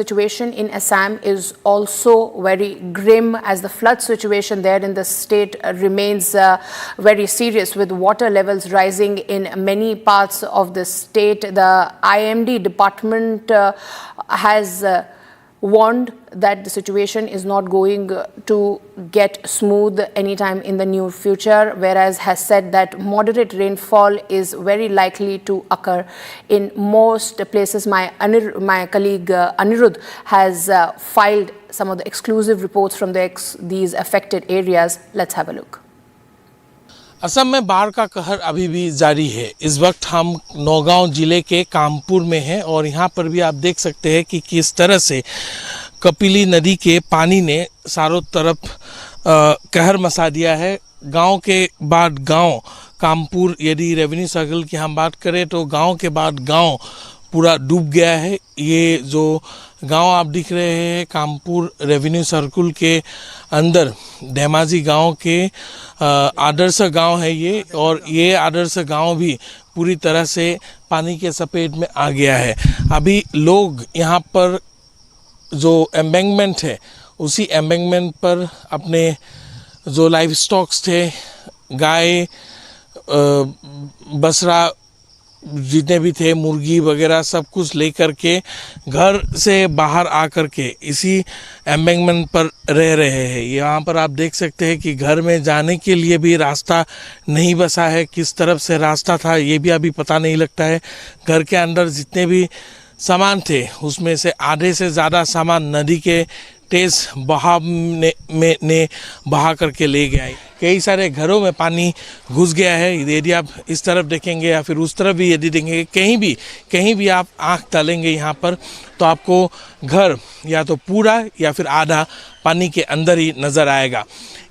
Situation in Assam is also very grim, as the flood situation there in the state remains very serious, with water levels rising in many parts of the state. The IMD department has warned that the situation is not going to get smooth anytime in the near future, whereas has said that moderate rainfall is very likely to occur in most places. My colleague Anirudh has filed some of the exclusive reports from these affected areas. Let's have a look. Assam में बाढ़ का कहर अभी भी जारी है। इस वक्त हम नौगांव जिले के कामपुर में हैं और यहाँ पर भी आप देख सकते हैं कि किस तरह से कपिली नदी के पानी ने चारों तरफ कहर मचा दिया है। गांव के बाद गांव कामपुर, यदि रेवेन्यू सर्कल की हम बात करें तो गांव के बाद गांव पूरा डूब गया है। ये जो गांव आप दिख रहे हैं कामपुर रेवेन्यू सर्कल के अंदर धेमाजी गांव के आदर्श गांव है ये, और ये आदर्श गांव भी पूरी तरह से पानी के चपेट में आ गया है। अभी लोग यहाँ पर जो एम्बैंकमेंट है उसी एम्बैंकमेंट पर अपने जो लाइव स्टॉक्स थे, गाय बसरा जितने भी थे, मुर्गी वगैरह सब कुछ लेकर के घर से बाहर आकर के इसी एम्बैंकमेंट पर रह रहे हैं। यहाँ पर आप देख सकते हैं कि घर में जाने के लिए भी रास्ता नहीं बचा है। किस तरफ से रास्ता था ये भी अभी पता नहीं लगता है। घर के अंदर जितने भी सामान थे उसमें से आधे से ज़्यादा सामान नदी के तेज बहाव ने बहा करके ले गया है। कई सारे घरों में पानी घुस गया है। यदि आप इस तरफ देखेंगे या फिर उस तरफ भी यदि देखेंगे, कहीं भी आप आंख डालेंगे यहाँ पर तो आपको घर या तो पूरा या फिर आधा पानी के अंदर ही नज़र आएगा।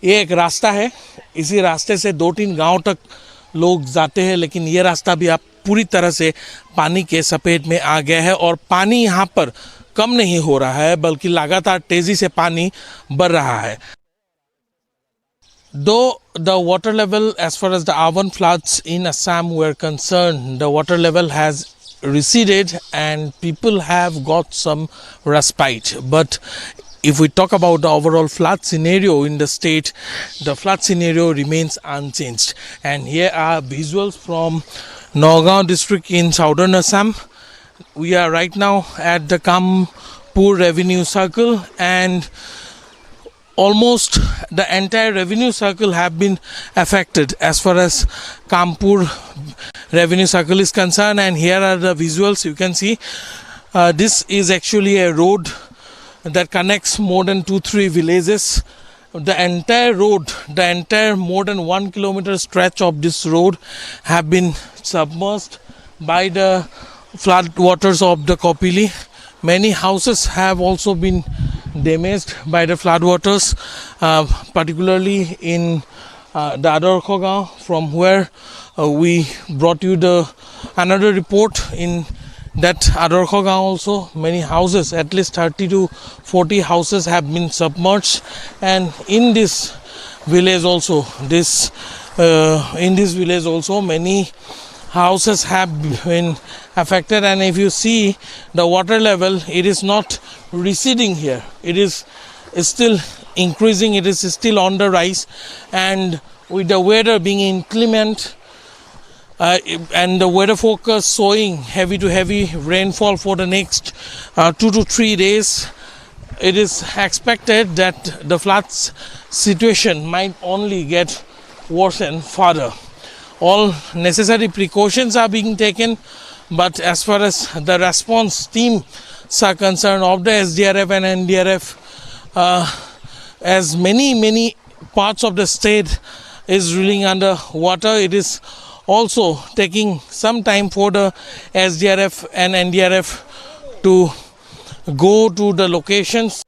ये एक रास्ता है, इसी रास्ते से 2-3 गांव तक लोग जाते हैं, लेकिन ये रास्ता भी आप पूरी तरह से पानी के चपेट में आ गया है और पानी यहाँ पर कम नहीं हो रहा है बल्कि लगातार तेजी से पानी बढ़ रहा है। Though the water level, as far as the urban floods in Assam were concerned, the water level has receded and people have got some respite. But if we talk about the overall flood scenario in the state, the flood scenario remains unchanged. And here are visuals from Nagaon district in southern Assam. We are right now at the Kampur revenue circle, and almost the entire revenue circle have been affected as far as Kampur revenue circle is concerned. And here are the visuals you can see. This is actually a road that connects more than 2-3 villages. The entire road, the entire more than 1 kilometer stretch of this road have been submerged by the flood waters of the Kopili. Many houses have also been damaged by the flood waters, particularly in the Adarkho gaon, from where we brought you another report. In that Adarkho gaon also, many houses, at least 30 to 40 houses have been submerged, and in this village also, many houses have been affected. And if you see the water level, it is not receding here, it is still increasing, it is still on the rise. And with the weather being inclement and the weather forecast showing heavy to heavy rainfall for the next 2 to 3 days, it is expected that the floods situation might only get worsened further. All necessary precautions are being taken, but as far as the response teams are concerned of the SDRF and NDRF, as many parts of the state is reeling under water, it is also taking some time for the SDRF and NDRF to go to the locations.